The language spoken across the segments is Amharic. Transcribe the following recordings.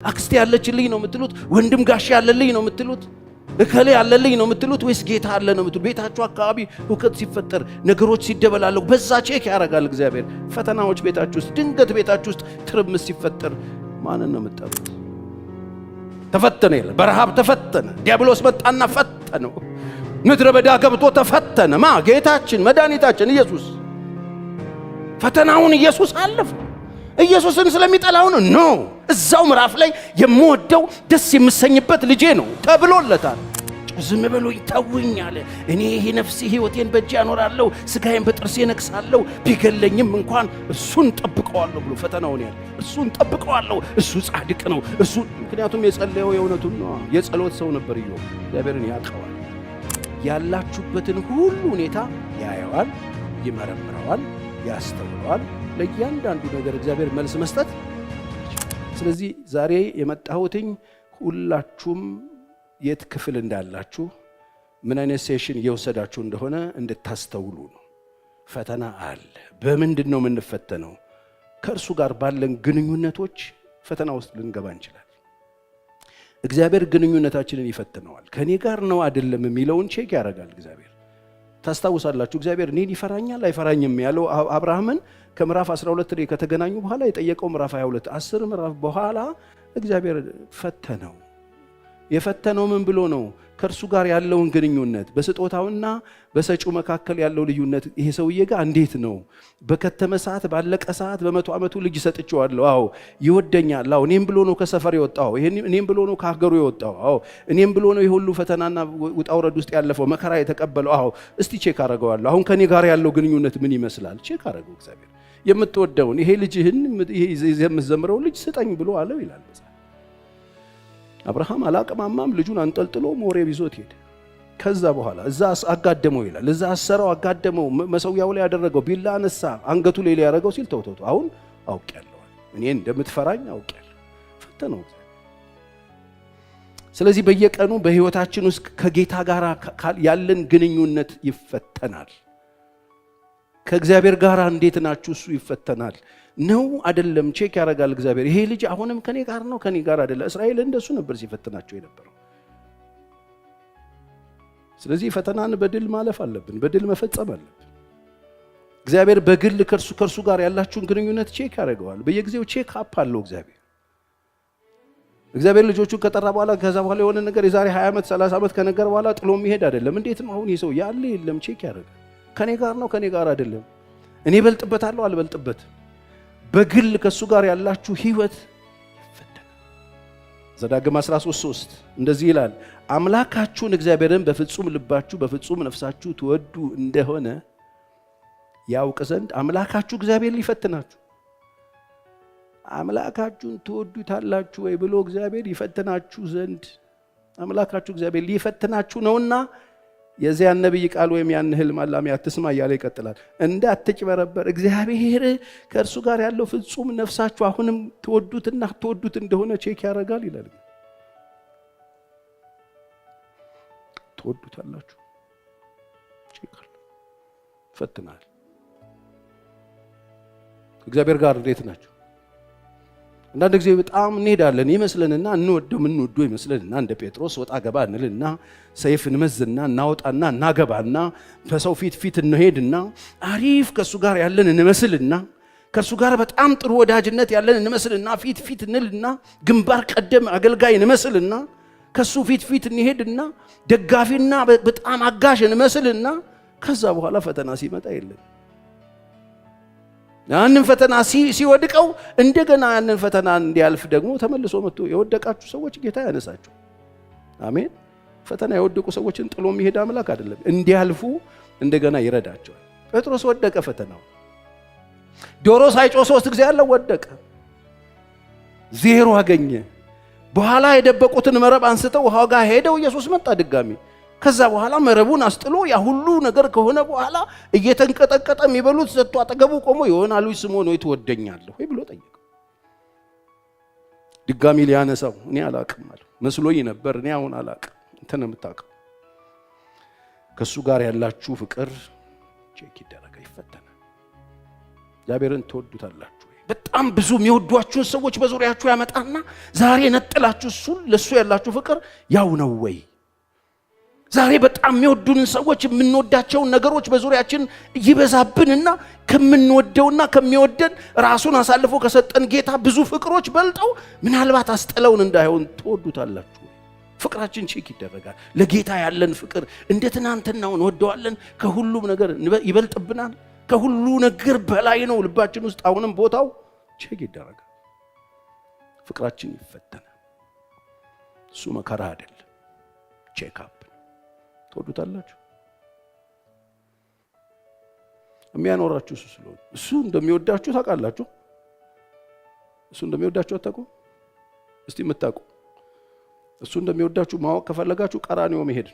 አክስቴ ያለችልኝ ነው የምትሉት? ወንድም ጋሽ ያለልኝ ነው የምትሉት? እከሌ ያለልኝ ነው የምትሉት? ወይስ ጌታ አለ ነው የምትሉት? ቤታችሁ አካባቢ ሁከት ሲፈጠር ነገሮች ሲደበላለቁ በዛ ቼክ ያደርጋል እግዚአብሔር። ፈተናዎች ቤታችሁ ውስጥ ድንገት ቤታችሁ ውስጥ ትርምስ ሲፈጠር ማንን ነው የምትጠሩት? ተፈተነ ይላል። በረሃብ ተፈተነ። ዲያብሎስ መጣና ፈተነው። ምድረ በዳ ገብቶ ተፈተነ። ጌታችን መድኃኒታችን ኢየሱስ። ፈተናውን ኢየሱስ አለፈ። ኢየሱስን ስለሚጠላው ነው። እዛው ምዕራፍ ላይ የምወደው ደስ የምሰኝበት ልጄ ነው ተብሎለታል። ዝም ብሎ ይተውኝ አለ። እኔ ይሄ ነፍሴ ሕይወቴን በእጄ አኖራለሁ፣ ሥጋዬን በጥርሴ ነክሳለሁ፣ ቢገለኝም እንኳን እርሱን ጠብቀዋለሁ ብሎ ፈተናውን ያለ እርሱን ጠብቀዋለሁ። እሱ ጻድቅ ነው። እሱ ምክንያቱም የጸለየው የእውነቱን ነው። የጸሎት ሰው ነበር። ኢዮብ እግዚአብሔርን ያውቀዋል። ያላችሁበትን ሁሉ ሁኔታ ያየዋል፣ ይመረምረዋል፣ ያስተውለዋል። ለእያንዳንዱ ነገር እግዚአብሔር መልስ መስጠት። ስለዚህ ዛሬ የመጣሁትኝ ሁላችሁም የት ክፍል እንዳላችሁ ምን አይነት ሴሽን እየወሰዳችሁ እንደሆነ እንድታስተውሉ ነው። ፈተና አለ። በምንድን ነው የምንፈተነው? ከእርሱ ጋር ባለን ግንኙነቶች ፈተና ውስጥ ልንገባ እንችላለን። እግዚአብሔር ግንኙነታችንን ይፈትነዋል። ከኔ ጋር ነው አይደለም የሚለውን ቼክ ያደርጋል እግዚአብሔር። ታስታውሳላችሁ እግዚአብሔር እኔን ይፈራኛል አይፈራኝም ያለው አብርሃምን ከምዕራፍ 12 ላይ ከተገናኙ በኋላ የጠየቀው ምዕራፍ 22 10 ምዕራፍ በኋላ እግዚአብሔር ፈተነው። የፈተነው ምን ብሎ ነው? ከእርሱ ጋር ያለውን ግንኙነት በስጦታውና በሰጪው መካከል ያለው ልዩነት ይሄ ሰውዬ ጋር እንዴት ነው? በከተመ ሰዓት ባለቀ ሰዓት በ100 ዓመቱ ልጅ ሰጥቼዋለሁ። አዎ ይወደኛል። አዎ እኔም ብሎ ነው ከሰፈር የወጣው። እኔም ብሎ ነው ከሀገሩ የወጣው። አዎ እኔም ብሎ ነው የሁሉ ፈተናና ውጣ ውረድ ውስጥ ያለፈው መከራ የተቀበለው። አዎ እስቲ ቼክ አደርገዋለሁ። አሁን ከኔ ጋር ያለው ግንኙነት ምን ይመስላል? ቼክ አደረገው እግዚአብሔር። የምትወደውን ይሄ ልጅህን ይሄ የምትዘምረውን ልጅ ስጠኝ ብሎ አለው ይላል። አብርሃም አላቅማማም። ልጁን አንጠልጥሎ ሞሬብ ይዞት ሄደ። ከዛ በኋላ እዛ አጋደመው ይላል። እዛ አሰረው፣ አጋደመው፣ መሰዊያው ላይ ያደረገው፣ ቢላ አነሳ፣ አንገቱ ላይ ያደረገው ሲል ተውተው አሁን አውቄያለሁ፣ እኔ እንደምትፈራኝ አውቄያለሁ። ፈተነው። ስለዚህ በየቀኑ በህይወታችን ውስጥ ከጌታ ጋር ያለን ግንኙነት ይፈተናል። ከእግዚአብሔር ጋር እንዴት ናችሁ? እሱ ይፈተናል። ነው አይደለም ቼክ ያደርጋል እግዚአብሔር። ይሄ ልጅ አሁንም ከኔ ጋር ነው ከኔ ጋር አይደለም። እስራኤል እንደሱ ነበር ሲፈትናቸው የነበረው። ስለዚህ ፈተናን በድል ማለፍ አለብን፣ በድል መፈጸም አለብን። እግዚአብሔር በግል ከእርሱ ጋር ያላችሁን ግንኙነት ቼክ ያደርገዋል። በየጊዜው ቼክ አፕ አለው እግዚአብሔር ልጆቹን ከጠራ በኋላ ከዛ በኋላ የሆነ ነገር የዛሬ 20 ዓመት 30 ዓመት ከነገር በኋላ ጥሎ የሚሄድ አይደለም። እንዴት ነው አሁን ይሰው ያለ የለም ቼክ ያደርጋል። ከኔ ጋር ነው ከኔ ጋር አይደለም። እኔ በልጥበታለሁ አልበልጥበት። በግል ከሱ ጋር ያላችሁ ህይወት ይፈተናል። ዘዳግም 13:3 እንደዚህ ይላል፣ አምላካችሁን እግዚአብሔርን በፍጹም ልባችሁ በፍጹም ነፍሳችሁ ትወዱ እንደሆነ ያውቅ ዘንድ አምላካችሁ እግዚአብሔር ሊፈትናችሁ። አምላካችሁን ትወዱታላችሁ ወይ ብሎ እግዚአብሔር ይፈትናችሁ ዘንድ አምላካችሁ እግዚአብሔር ሊፈትናችሁ ነውና የዚያን ነብይ ቃል ወይም ያን ህልም አላሚ አትስማ እያለ ይቀጥላል። እንዳትጭበረበር እግዚአብሔር ከእርሱ ጋር ያለው ፍጹም ነፍሳችሁ አሁንም ትወዱትና ትወዱት እንደሆነ ቼክ ያደርጋል ይላል። ትወዱታላችሁ ቼክ ፈትናል። እግዚአብሔር ጋር እንዴት ናችሁ? አንዳንድ ጊዜ በጣም እንሄዳለን ይመስለንና እንወደው ይመስለንና እንደ ጴጥሮስ ወጣ ገባ እንልና ሰይፍ እንመዝና እናወጣና እናገባና በሰው ፊት እንሄድና አሪፍ ከሱ ጋር ያለን እንመስልና ከሱ ጋር በጣም ጥሩ ወዳጅነት ያለን እንመስልና ፊት እንልና ግንባር ቀደም አገልጋይ እንመስልና ከሱ ፊት እንሄድና ደጋፊና በጣም አጋሽ እንመስልና ከዛ በኋላ ፈተና ሲመጣ የለም። ያንን ፈተና ሲወድቀው እንደገና ያንን ፈተና እንዲያልፍ ደግሞ ተመልሶ መጥቶ የወደቃችሁ ሰዎች ጌታ ያነሳችሁ። አሜን። ፈተና የወደቁ ሰዎችን ጥሎ የሚሄድ አምላክ አይደለም፣ እንዲያልፉ እንደገና ይረዳቸዋል። ጴጥሮስ ወደቀ ፈተናው። ዶሮ ሳይጮህ 3 ጊዜ ያለው ወደቀ፣ ዜሮ አገኘ። በኋላ የደበቁትን መረብ አንስተው ውሃው ጋር ሄደው ኢየሱስ መጣ ድጋሚ። ከዛ በኋላ መረቡን አስጥሎ ያ ሁሉ ነገር ከሆነ በኋላ እየተንቀጠቀጠ የሚበሉት ሰጥቶ አጠገቡ ቆሞ ይሆናል ልጅ ስምዖን ሆይ ትወደኛለህ ወይ ብሎ ጠየቀው። ድጋሚ ሊያነሳው እኔ አላቅም አለ። መስሎኝ ነበር እኔ አሁን አላቅም። እንተ ነው የምታውቀው። ከሱ ጋር ያላችሁ ፍቅር ቼክ ይደረጋል፣ ይፈተናል። እግዚአብሔርን ትወዱታላችሁ ወይ? በጣም ብዙ የሚወዷችሁን ሰዎች በዙሪያችሁ ያመጣና ዛሬ ነጥላችሁ እሱን ለሱ ያላችሁ ፍቅር ያው ነው ወይ? ዛሬ በጣም የሚወዱን ሰዎች የምንወዳቸውን ነገሮች በዙሪያችን ይበዛብንና ከምንወደውና ከሚወደን ራሱን አሳልፎ ከሰጠን ጌታ ብዙ ፍቅሮች በልጠው ምናልባት አስጠለውን እንዳይሆን ትወዱታላችሁ። ፍቅራችን ቼክ ይደረጋል። ለጌታ ያለን ፍቅር እንደ ትናንትናው እንወደዋለን? ከሁሉም ነገር ይበልጥብናል? ከሁሉ ነገር በላይ ነው ልባችን ውስጥ አሁንም ቦታው? ቼክ ይደረጋል። ፍቅራችን ይፈተናል። እሱ መከራ አይደለም፣ ቼክ አፕ። ትወዱታላችሁ? የሚያኖራችሁ እሱ ስለሆነ። እሱ እንደሚወዳችሁ ታውቃላችሁ? እሱ እንደሚወዳችሁ አታውቁም? እስቲ የምታውቁ እሱ እንደሚወዳችሁ ማወቅ ከፈለጋችሁ ቀራንዮ መሄድ።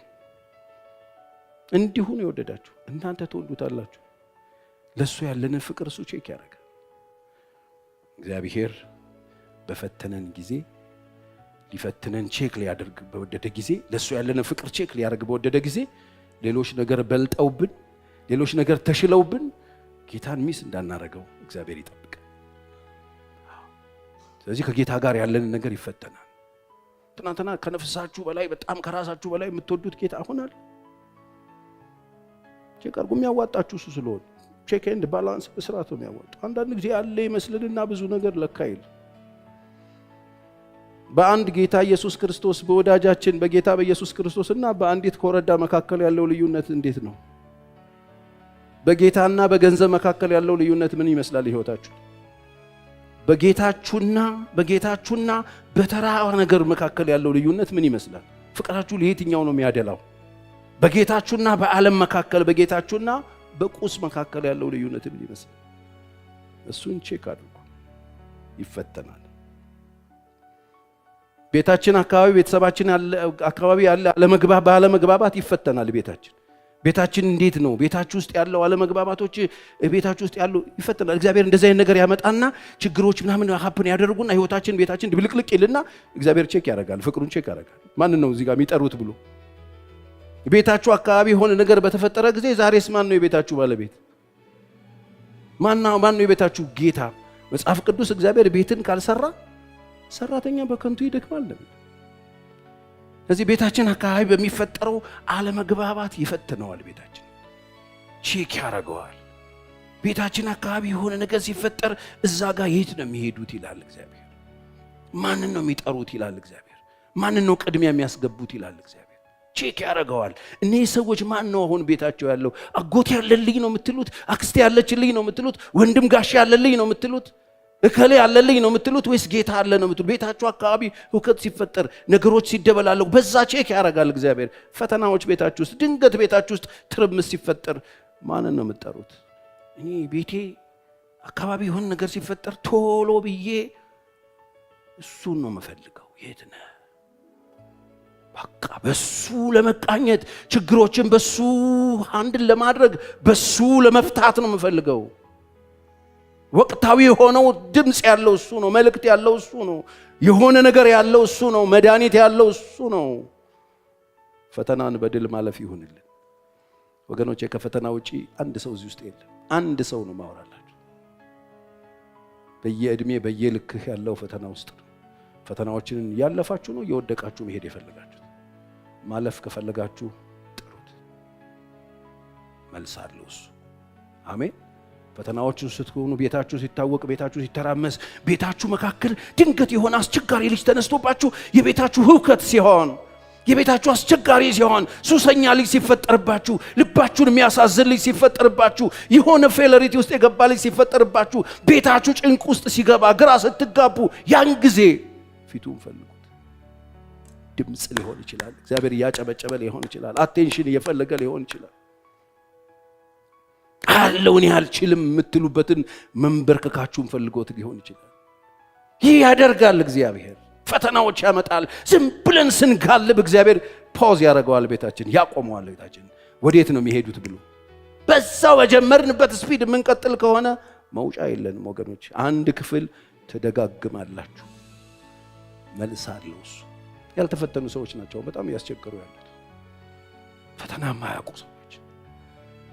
እንዲሁ ነው የወደዳችሁ። እናንተ ትወዱታላችሁ። ለሱ ያለንን ፍቅር እሱ ቼክ ያደርጋል። እግዚአብሔር በፈተነን ጊዜ ሊፈትነን ቼክ ሊያደርግ በወደደ ጊዜ ለሱ ያለንን ፍቅር ቼክ ሊያደርግ በወደደ ጊዜ ሌሎች ነገር በልጠውብን፣ ሌሎች ነገር ተሽለውብን ጌታን ሚስ እንዳናረገው እግዚአብሔር ይጠብቃል። ስለዚህ ከጌታ ጋር ያለንን ነገር ይፈተናል። ትናንትና ከነፍሳችሁ በላይ በጣም ከራሳችሁ በላይ የምትወዱት ጌታ ሆናል። ቼክ አድርጉ። የሚያዋጣችሁ እሱ ስለሆነ ቼክ ኤንድ ባላንስ በስርዓቱ የሚያዋጣ። አንዳንድ ጊዜ ያለ ይመስልንና ብዙ ነገር ለካ ይል። በአንድ ጌታ ኢየሱስ ክርስቶስ በወዳጃችን በጌታ በኢየሱስ ክርስቶስና በአንዲት ኮረዳ መካከል ያለው ልዩነት እንዴት ነው? በጌታና በገንዘብ መካከል ያለው ልዩነት ምን ይመስላል? ህይወታችሁ በጌታችሁና በተራ ነገር መካከል ያለው ልዩነት ምን ይመስላል? ፍቅራችሁ ለየትኛው ነው የሚያደላው? በጌታችሁና በዓለም መካከል፣ በጌታችሁና በቁስ መካከል ያለው ልዩነት ምን ይመስላል? እሱን ቼክ አድርጉ። ይፈተናል። ቤታችን አካባቢ፣ ቤተሰባችን አካባቢ ያለ አለመግባባት ይፈተናል። ቤታችን እንዴት ነው? ቤታችሁ ውስጥ ያለው አለመግባባቶች ቤታችሁ ውስጥ ያለው ይፈተናል። እግዚአብሔር እንደዚህ አይነት ነገር ያመጣና ችግሮች ምናምን ሀፕን ያደርጉና ህይወታችን ቤታችን ድብልቅልቅ ይልና እግዚአብሔር ቼክ ያደርጋል፣ ፍቅሩን ቼክ ያደርጋል። ማን ነው እዚህ ጋር የሚጠሩት ብሎ ቤታችሁ አካባቢ የሆነ ነገር በተፈጠረ ጊዜ ዛሬስ ማን ነው የቤታችሁ ባለቤት? ማን ነው የቤታችሁ ጌታ? መጽሐፍ ቅዱስ እግዚአብሔር ቤትን ካልሰራ ሰራተኛ በከንቱ ይደክማል። ስለዚህ ቤታችን አካባቢ በሚፈጠረው አለመግባባት ይፈትነዋል። ቤታችን ቼክ ያደርገዋል። ቤታችን አካባቢ የሆነ ነገር ሲፈጠር እዛ ጋር የት ነው የሚሄዱት ይላል እግዚአብሔር። ማንን ነው የሚጠሩት ይላል እግዚአብሔር። ማንን ነው ቅድሚያ የሚያስገቡት ይላል እግዚአብሔር። ቼክ ያደርገዋል። እነዚህ ሰዎች ማን ነው አሁን ቤታቸው ያለው? አጎት ያለልኝ ነው የምትሉት? አክስቴ ያለችልኝ ነው የምትሉት? ወንድም ጋሽ ያለልኝ ነው የምትሉት? እከሌ ያለልኝ ነው የምትሉት? ወይስ ጌታ አለ ነው የምትሉት? ቤታችሁ አካባቢ ሁከት ሲፈጠር፣ ነገሮች ሲደበላለቁ በዛ ቼክ ያደርጋል እግዚአብሔር። ፈተናዎች ቤታችሁ ውስጥ፣ ድንገት ቤታችሁ ውስጥ ትርምስ ሲፈጠር ማንን ነው የምትጠሩት? እኔ ቤቴ አካባቢ የሆነ ነገር ሲፈጠር ቶሎ ብዬ እሱን ነው የምፈልገው። የት ነህ? በቃ በሱ ለመቃኘት ችግሮችን በሱ አንድን ለማድረግ በሱ ለመፍታት ነው የምፈልገው። ወቅታዊ የሆነው ድምፅ ያለው እሱ ነው። መልእክት ያለው እሱ ነው። የሆነ ነገር ያለው እሱ ነው። መድኃኒት ያለው እሱ ነው። ፈተናን በድል ማለፍ ይሁንልን ወገኖቼ። ከፈተና ውጪ አንድ ሰው እዚህ ውስጥ የለም። አንድ ሰው ነው ማወራላችሁ። በየእድሜ በየልክህ ያለው ፈተና ውስጥ ነው። ፈተናዎችን ያለፋችሁ ነው እየወደቃችሁ መሄድ የፈለጋችሁ። ማለፍ ከፈለጋችሁ ጥሩት፣ መልስ አለው እሱ። አሜን። ፈተናዎችን ስትሆኑ፣ ቤታችሁ ሲታወቅ፣ ቤታችሁ ሲተራመስ፣ ቤታችሁ መካከል ድንገት የሆነ አስቸጋሪ ልጅ ተነስቶባችሁ የቤታችሁ ህውከት ሲሆን፣ የቤታችሁ አስቸጋሪ ሲሆን፣ ሱሰኛ ልጅ ሲፈጠርባችሁ፣ ልባችሁን የሚያሳዝን ልጅ ሲፈጠርባችሁ፣ የሆነ ፌለሪቲ ውስጥ የገባ ልጅ ሲፈጠርባችሁ፣ ቤታችሁ ጭንቅ ውስጥ ሲገባ፣ ግራ ስትጋቡ፣ ያን ጊዜ ፊቱን ፈልጉት። ድምፅ ሊሆን ይችላል፣ እግዚአብሔር እያጨበጨበ ሊሆን ይችላል፣ አቴንሽን እየፈለገ ሊሆን ይችላል። አለውን ያልችልም የምትሉበትን መንበርከካችሁን ፈልጎት ሊሆን ይችላል። ይህ ያደርጋል እግዚአብሔር። ፈተናዎች ያመጣል። ዝም ብለን ስንጋልብ እግዚአብሔር ፖዝ ያደርገዋል፣ ቤታችን ያቆመዋል። ቤታችን ወዴት ነው የሚሄዱት ብሎ በዛው በጀመርንበት ስፒድ የምንቀጥል ከሆነ መውጫ የለንም ወገኖች። አንድ ክፍል ትደጋግማላችሁ፣ መልስ አለው እሱ። ያልተፈተኑ ሰዎች ናቸው በጣም ያስቸገሩ ያሉት። ፈተና የማያውቁ ሰዎች፣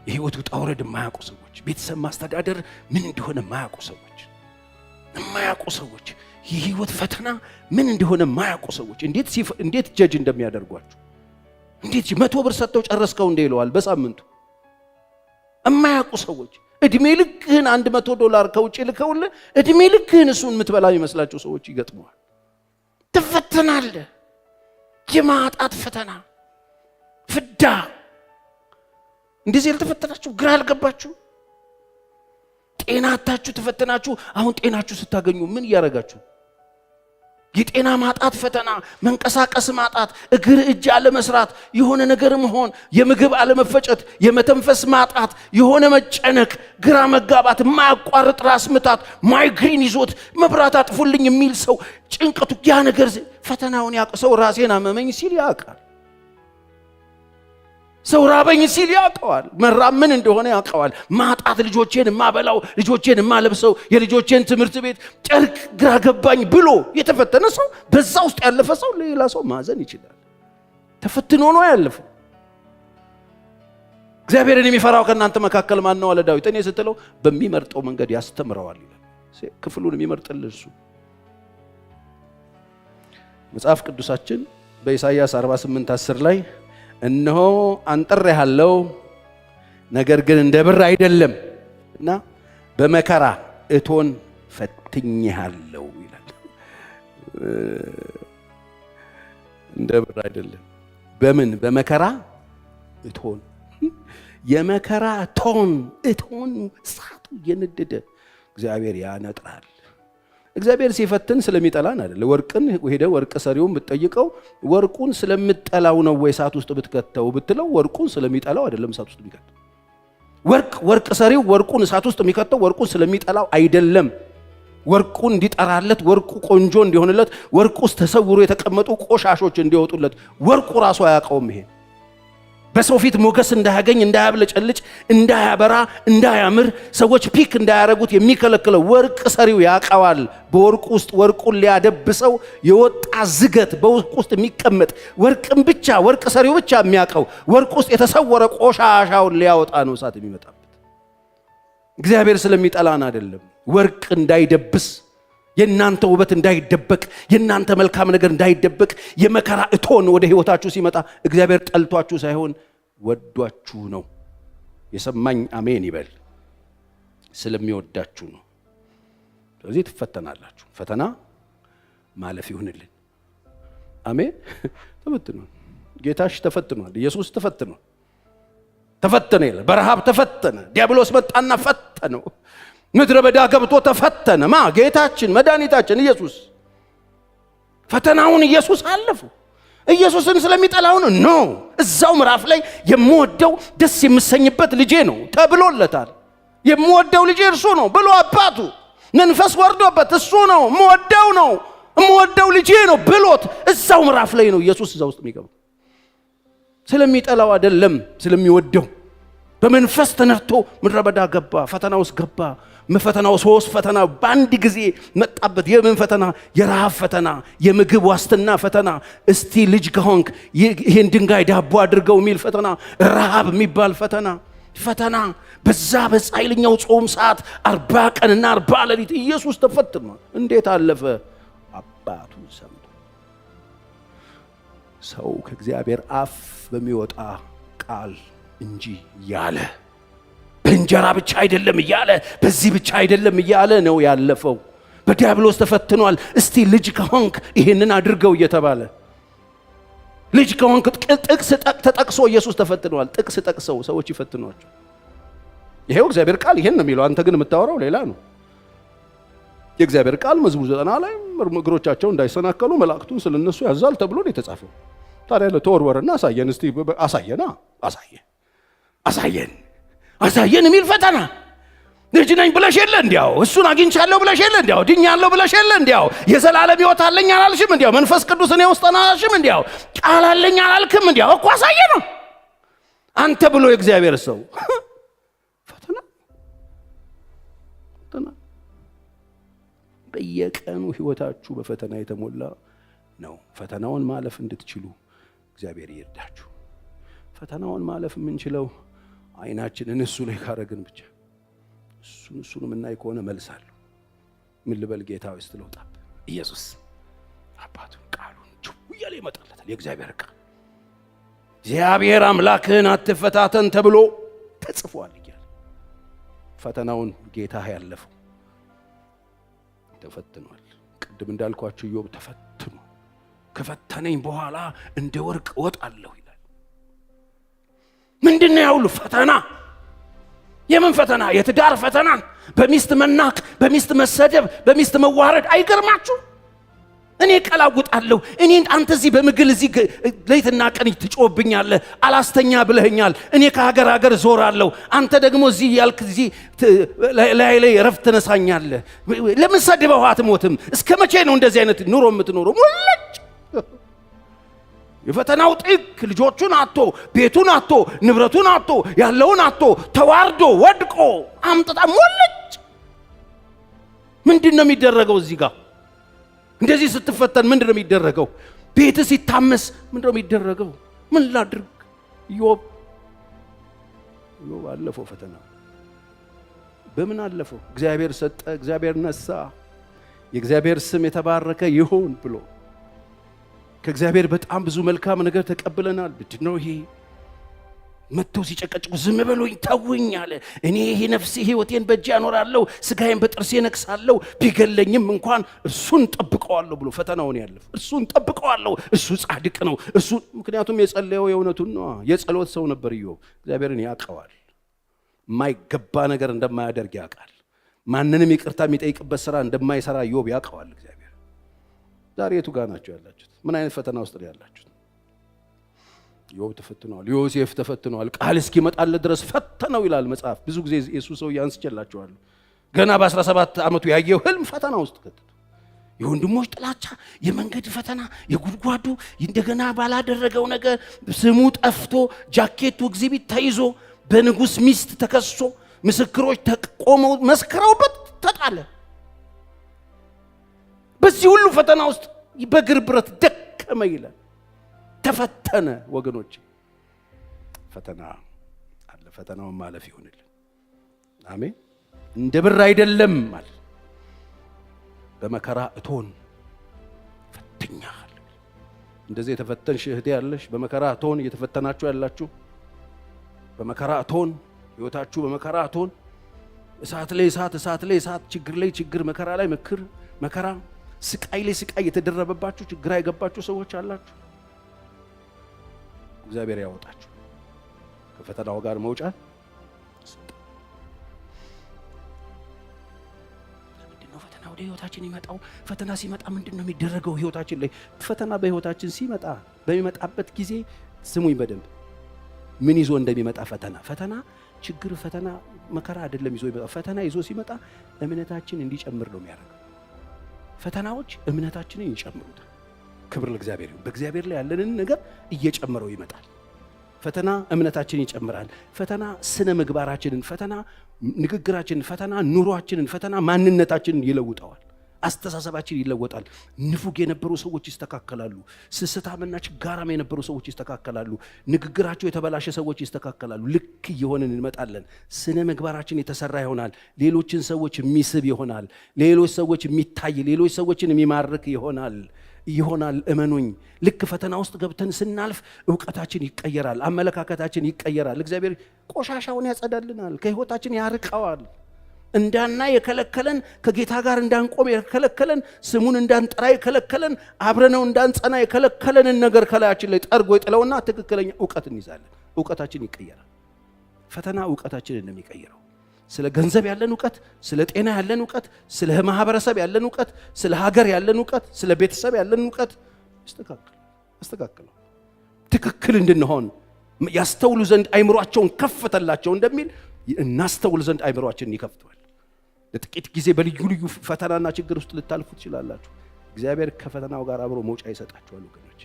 የህይወት ውጣ ውረድ የማያውቁ ሰዎች፣ ቤተሰብ ማስተዳደር ምን እንደሆነ የማያውቁ ሰዎች፣ የማያውቁ ሰዎች የህይወት ፈተና ምን እንደሆነ የማያውቁ ሰዎች እንዴት ጀጅ እንደሚያደርጓቸው እንዴት 100 ብር ሰጥተው ጨረስከው እንደ ይለዋል በሳምንቱ። የማያውቁ ሰዎች እድሜ ልክህን $100 ከውጭ ልከውልህ እድሜ ልክህን እሱን የምትበላ ይመስላቸው ሰዎች ይገጥመዋል። ትፈተናለህ። የማጣት ፈተና ፍዳ። እንደዚህ ያልተፈተናችሁ ግራ አልገባችሁ? ጤና አጣችሁ ተፈተናችሁ። አሁን ጤናችሁ ስታገኙ ምን እያደረጋችሁ? የጤና ማጣት ፈተና፣ መንቀሳቀስ ማጣት፣ እግር እጅ አለመስራት፣ የሆነ ነገር መሆን፣ የምግብ አለመፈጨት፣ የመተንፈስ ማጣት፣ የሆነ መጨነቅ፣ ግራ መጋባት፣ የማያቋርጥ ራስ ምታት፣ ማይግሪን ይዞት መብራት አጥፉልኝ የሚል ሰው ጭንቀቱ፣ ያ ነገር ፈተናውን ያውቅ ሰው ራሴን አመመኝ ሲል ያውቃል። ሰው ራበኝ ሲል ያውቀዋል። መራብ ምን እንደሆነ ያውቀዋል። ማጣት፣ ልጆቼን ማበላው፣ ልጆቼን ማለብሰው፣ የልጆቼን ትምህርት ቤት ጨርቅ ግራ ገባኝ ብሎ የተፈተነ ሰው፣ በዛ ውስጥ ያለፈ ሰው ሌላ ሰው ማዘን ይችላል። ተፈትኖ ነው ያለፈው። እግዚአብሔርን የሚፈራው ከእናንተ መካከል ማን ነው አለ ዳዊት። እኔ ስትለው በሚመርጠው መንገድ ያስተምረዋል ይላል። ክፍሉን የሚመርጥልህ እሱ። መጽሐፍ ቅዱሳችን በኢሳይያስ 48:10 ላይ እነሆ አንጥሬሃለሁ፣ ነገር ግን እንደ ብር አይደለም እና በመከራ እቶን ፈትኜሃለሁ ይላል። እንደ ብር አይደለም። በምን? በመከራ እቶን። የመከራ እቶን እሳቱ እየነደደ እግዚአብሔር ያነጥራል። እግዚአብሔር ሲፈትን ስለሚጠላን አይደለም። ወርቅን ሄደ ወርቅ ሰሪውን ብትጠይቀው ወርቁን ስለምጠላው ነው ወይ እሳት ውስጥ ብትከተው ብትለው ወርቁን ስለሚጠላው አይደለም እሳት ውስጥ የሚከተው። ወርቅ ሰሪው ወርቁን እሳት ውስጥ የሚከተው ወርቁን ስለሚጠላው አይደለም። ወርቁን እንዲጠራለት፣ ወርቁ ቆንጆ እንዲሆንለት፣ ወርቁ ውስጥ ተሰውሮ የተቀመጡ ቆሻሾች እንዲወጡለት ወርቁ ራሱ አያውቀውም። ይሄ በሰው ፊት ሞገስ እንዳያገኝ፣ እንዳያብለጨልጭ፣ እንዳያበራ፣ እንዳያምር፣ ሰዎች ፒክ እንዳያረጉት የሚከለክለው ወርቅ ሰሪው ያውቀዋል። በወርቁ ውስጥ ወርቁን ሊያደብሰው የወጣ ዝገት በወርቁ ውስጥ የሚቀመጥ ወርቅን ብቻ ወርቅ ሰሪው ብቻ የሚያውቀው ወርቁ ውስጥ የተሰወረ ቆሻሻውን ሊያወጣ ነው እሳት የሚመጣበት። እግዚአብሔር ስለሚጠላን አይደለም። ወርቅ እንዳይደብስ፣ የእናንተ ውበት እንዳይደበቅ፣ የእናንተ መልካም ነገር እንዳይደበቅ፣ የመከራ እቶን ወደ ህይወታችሁ ሲመጣ እግዚአብሔር ጠልቷችሁ ሳይሆን ወዷችሁ ነው። የሰማኝ አሜን ይበል። ስለሚወዳችሁ ነው። ስለዚህ ትፈተናላችሁ። ፈተና ማለፍ ይሁንልን። አሜን። ተፈትኗል። ጌታሽ ተፈትኗል። ኢየሱስ ተፈትኗል። ተፈተነ ይላል። በረሃብ ተፈተነ። ዲያብሎስ መጣና ፈተነው። ምድረ በዳ ገብቶ ተፈተነ። ጌታችን መድኃኒታችን ኢየሱስ። ፈተናውን ኢየሱስ አለፉ። ኢየሱስን ስለሚጠላው ነው። እዛው ምዕራፍ ላይ የምወደው ደስ የምሰኝበት ልጄ ነው ተብሎለታል። የምወደው ልጄ እርሱ ነው ብሎ አባቱ መንፈስ ወርዶበት እሱ ነው የምወደው ልጄ ነው ብሎት እዛው ምዕራፍ ላይ ነው ኢየሱስ እዛው ውስጥ የሚገባው። ስለሚጠላው አይደለም፣ ስለሚወደው። በመንፈስ ተነርቶ ምድረ በዳ ገባ፣ ፈተና ውስጥ ገባ። ፈተናው 3 ፈተና በአንድ ጊዜ መጣበት። የምን ፈተና? የረሃብ ፈተና፣ የምግብ ዋስትና ፈተና። እስቲ ልጅ ከሆንክ ይሄን ድንጋይ ዳቦ አድርገው የሚል ፈተና፣ ረሃብ የሚባል ፈተና። በዛ በኃይለኛው ጾም ሰዓት 40 ቀንና 40 ሌሊት ኢየሱስ ተፈትኗል። እንዴት አለፈ? አባቱ ሰምቶ። ሰው ከእግዚአብሔር አፍ በሚወጣ ቃል እንጂ ያለ በእንጀራ ብቻ አይደለም እያለ በዚህ ብቻ አይደለም እያለ ነው ያለፈው። በዲያብሎስ ተፈትኗል። እስቲ ልጅ ከሆንክ ይሄንን አድርገው እየተባለ ልጅ ከሆንክ ጥቅስ ተጠቅሶ ኢየሱስ ተፈትኗል። ጥቅስ ጠቅሰው ሰዎች ይፈትኗቸው። ይሄው እግዚአብሔር ቃል ይሄን ነው የሚለው። አንተ ግን የምታወራው ሌላ ነው። የእግዚአብሔር ቃል መዝሙር 90 ላይ እግሮቻቸው እንዳይሰናከሉ መላእክቱን ስለነሱ ያዛል ተብሎ ነው የተጻፈው። ታዲያ ለተወርወረና አሳየን እስቲ አሳየን የሚል ፈተና። ልጅ ነኝ ብለሽ የለ እንዲያው፣ እሱን አግኝቻለሁ ብለሽ የለ እንዲያው፣ ድኛለሁ ብለሽ የለ እንዲያው፣ የዘላለም ሕይወት አለኝ አላልሽም እንዲያው፣ መንፈስ ቅዱስ እኔ ውስጥ አላልሽም እንዲያው፣ ቃል አለኝ አላልክም እንዲያው፣ እኮ አሳየ ነው አንተ ብሎ የእግዚአብሔር ሰው ፈተና። በየቀኑ ሕይወታችሁ በፈተና የተሞላ ነው። ፈተናውን ማለፍ እንድትችሉ እግዚአብሔር ይርዳችሁ። ፈተናውን ማለፍ የምንችለው አይናችንን እሱ ላይ ካረግን ብቻ። እሱን የምናይ ከሆነ መልሳለሁ። ምን ልበል ጌታ ሆይ ስትለውጣ ኢየሱስ አባቱን ቃሉን እያለ ይመጣለታል። የእግዚአብሔር ቃል እግዚአብሔር አምላክህን አትፈታተን ተብሎ ተጽፏል እያለ ፈተናውን ጌታ ያለፈው ተፈትኗል። ቅድም እንዳልኳችሁ ኢዮብ ተፈትኗል። ከፈተነኝ በኋላ እንደ ወርቅ እወጣለሁ ይላል። ምንድነው ያውሉ ፈተና? የምን ፈተና? የትዳር ፈተና፣ በሚስት መናቅ፣ በሚስት መሰደብ፣ በሚስት መዋረድ። አይገርማችሁ? እኔ ቀላውጣለሁ። እኔ አንተ እዚህ በምግል እዚህ ሌትና ቀን ትጮህብኛለህ፣ አላስተኛ ብለኸኛል። እኔ ከሀገር ሀገር ዞራለሁ፣ አንተ ደግሞ እዚህ ያልክ እዚህ ላይ ረፍት ተነሳኛለህ። ለምን ሰድበው አትሞትም? እስከ መቼ ነው እንደዚህ አይነት ኑሮ የምትኖረው? ሙልጭ የፈተናው ጥግ ልጆቹን አጥቶ ቤቱን አጥቶ ንብረቱን አጥቶ ያለውን አጥቶ ተዋርዶ ወድቆ አምጥታ ሙልጭ። ምንድነው የሚደረገው እዚህ ጋር? እንደዚህ ስትፈተን ምንድነው የሚደረገው? ቤት ሲታመስ ምንድነው የሚደረገው? ምን ላድርግ? ኢዮብ አለፈው ፈተና። በምን አለፈው? እግዚአብሔር ሰጠ፣ እግዚአብሔር ነሳ፣ የእግዚአብሔር ስም የተባረከ ይሁን ብሎ ከእግዚአብሔር በጣም ብዙ መልካም ነገር ተቀብለናል። ምንድነው ይሄ? መጥተው ሲጨቀጭቁ ዝም በሉኝ ተውኝ አለ። እኔ ይሄ ነፍሴ ሕይወቴን በእጄ አኖራለሁ፣ ስጋዬን በጥርሴ ነክሳለሁ፣ ቢገለኝም እንኳን እርሱን ጠብቀዋለሁ ብሎ ፈተናውን ያለፈ እርሱን ጠብቀዋለሁ። እርሱ ጻድቅ ነው። እርሱ ምክንያቱም የጸለየው የእውነቱን ነው። የጸሎት ሰው ነበር ኢዮብ። እግዚአብሔርን ያውቀዋል። የማይገባ ነገር እንደማያደርግ ያውቃል። ማንንም ይቅርታ የሚጠይቅበት ስራ እንደማይሰራ ኢዮብ ያውቀዋል እግዚአብሔር። ዛሬ የቱ ጋር ናቸው ያላችሁት? ምን አይነት ፈተና ውስጥ ነው ያላችሁት? ኢዮብ ተፈትኗል። ዮሴፍ ተፈትኗል። ቃል እስኪመጣለት ድረስ ፈተነው ይላል መጽሐፍ። ብዙ ጊዜ ኢየሱስ ሰው ያንስጨላችኋል። ገና በ17 ዓመቱ ያየው ህልም ፈተና ውስጥ ከተተ። የወንድሞች ጥላቻ፣ የመንገድ ፈተና፣ የጉድጓዱ እንደገና ባላደረገው ነገር ስሙ ጠፍቶ ጃኬቱ ኤግዚቢት ተይዞ በንጉስ ሚስት ተከሶ ምስክሮች ተቆመው መስክረውበት ተጣለ። በዚህ ሁሉ ፈተና ውስጥ በእግር ብረት ደከመ ይላል። ተፈተነ። ወገኖች ፈተና አለ። ፈተናውን ማለፍ ይሁንልን። አሜን። እንደ ብር አይደለም ማለት በመከራ እቶን ፈትኛል። እንደዚህ የተፈተንሽ እህቴ ያለሽ፣ በመከራ እቶን እየተፈተናችሁ ያላችሁ፣ በመከራ እቶን ህይወታችሁ በመከራ እቶን፣ እሳት ላይ እሳት፣ እሳት ላይ እሳት፣ ችግር ላይ ችግር፣ መከራ ላይ መከራ፣ ስቃይ ላይ ስቃይ የተደረበባችሁ ችግር አይገባችሁ ሰዎች አላችሁ። እግዚአብሔር ያወጣችሁ ከፈተናው ጋር መውጫ። ምንድነው ፈተና ወደ ህይወታችን ይመጣው? ፈተና ሲመጣ ምንድነው የሚደረገው ህይወታችን ላይ? ፈተና በህይወታችን ሲመጣ በሚመጣበት ጊዜ ስሙኝ በደንብ ምን ይዞ እንደሚመጣ ፈተና ችግር፣ ፈተና መከራ አይደለም ይዞ ይመጣ። ፈተና ይዞ ሲመጣ እምነታችን እንዲጨምር ነው የሚያደርገው። ፈተናዎች እምነታችንን ይጨምሩታል። ክብር ለእግዚአብሔር ይሁን። በእግዚአብሔር ላይ ያለንን ነገር እየጨመረው ይመጣል። ፈተና እምነታችንን ይጨምራል። ፈተና ስነ ምግባራችንን፣ ፈተና ንግግራችንን፣ ፈተና ኑሯችንን፣ ፈተና ማንነታችንን ይለውጠዋል። አስተሳሰባችን ይለወጣል። ንፉግ የነበሩ ሰዎች ይስተካከላሉ። ስስታምና ችጋራም የነበሩ ሰዎች ይስተካከላሉ። ንግግራቸው የተበላሸ ሰዎች ይስተካከላሉ። ልክ እየሆንን እንመጣለን። ስነ ምግባራችን የተሰራ ይሆናል። ሌሎችን ሰዎች የሚስብ ይሆናል። ሌሎች ሰዎች የሚታይ፣ ሌሎች ሰዎችን የሚማርክ ይሆናል። እመኑኝ። ልክ ፈተና ውስጥ ገብተን ስናልፍ ዕውቀታችን ይቀየራል። አመለካከታችን ይቀየራል። እግዚአብሔር ቆሻሻውን ያጸዳልናል። ከህይወታችን ያርቀዋል። እንዳና የከለከለን፣ ከጌታ ጋር እንዳንቆም የከለከለን፣ ስሙን እንዳንጠራ የከለከለን፣ አብረነው እንዳንጸና የከለከለንን ነገር ከላያችን ላይ ጠርጎ ይጥለውና ትክክለኛ ዕውቀት እንይዛለን። ዕውቀታችን ይቀየራል። ፈተና ዕውቀታችንን ነው የሚቀየረው። ስለ ገንዘብ ያለን ዕውቀት፣ ስለ ጤና ያለን ዕውቀት፣ ስለ ማህበረሰብ ያለን ዕውቀት፣ ስለ ሀገር ያለን ዕውቀት፣ ስለ ቤተሰብ ያለን ዕውቀት አስተካክለው ትክክል እንድንሆን ያስተውሉ ዘንድ አይምሮአቸውን ከፈተላቸው እንደሚል እናስተውል ዘንድ አይምሮአችንን ይከፍተዋል። ለጥቂት ጊዜ በልዩ ልዩ ፈተናና ችግር ውስጥ ልታልፉ ትችላላችሁ። እግዚአብሔር ከፈተናው ጋር አብሮ መውጫ ይሰጣችኋል። ወገኖች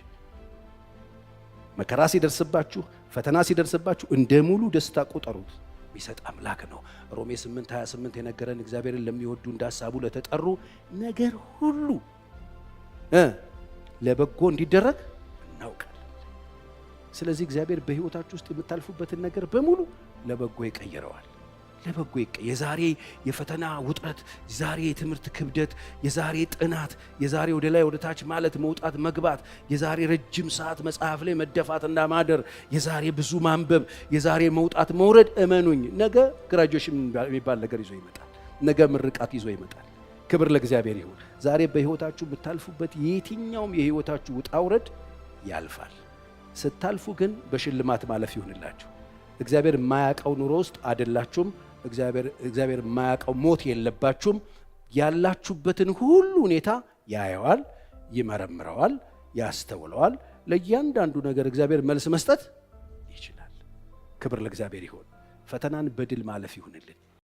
መከራ ሲደርስባችሁ፣ ፈተና ሲደርስባችሁ እንደ ሙሉ ደስታ ቁጠሩት። የሚሰጥ አምላክ ነው። ሮሜ 8:28 የነገረን እግዚአብሔርን ለሚወዱ እንደ ሐሳቡ ለተጠሩ ነገር ሁሉ ለበጎ እንዲደረግ እናውቃለን። ስለዚህ እግዚአብሔር በሕይወታችሁ ውስጥ የምታልፉበትን ነገር በሙሉ ለበጎ ይቀይረዋል። ለበጎ የዛሬ የፈተና ውጥረት፣ የዛሬ የትምህርት ክብደት፣ የዛሬ ጥናት፣ የዛሬ ወደ ላይ ወደ ታች ማለት መውጣት መግባት፣ የዛሬ ረጅም ሰዓት መጽሐፍ ላይ መደፋትና ማደር፣ የዛሬ ብዙ ማንበብ፣ የዛሬ መውጣት መውረድ፣ እመኑኝ ነገ ግራጁዌሽን የሚባል ነገር ይዞ ይመጣል። ነገ ምርቃት ይዞ ይመጣል። ክብር ለእግዚአብሔር ይሁን። ዛሬ በሕይወታችሁ የምታልፉበት የትኛውም የሕይወታችሁ ውጣ ውረድ ያልፋል። ስታልፉ ግን በሽልማት ማለፍ ይሁንላችሁ። እግዚአብሔር የማያውቀው ኑሮ ውስጥ አይደላችሁም። እግዚአብሔር የማያውቀው ሞት የለባችሁም። ያላችሁበትን ሁሉ ሁኔታ ያየዋል፣ ይመረምረዋል፣ ያስተውለዋል። ለእያንዳንዱ ነገር እግዚአብሔር መልስ መስጠት ይችላል። ክብር ለእግዚአብሔር ይሁን። ፈተናን በድል ማለፍ ይሁንልን።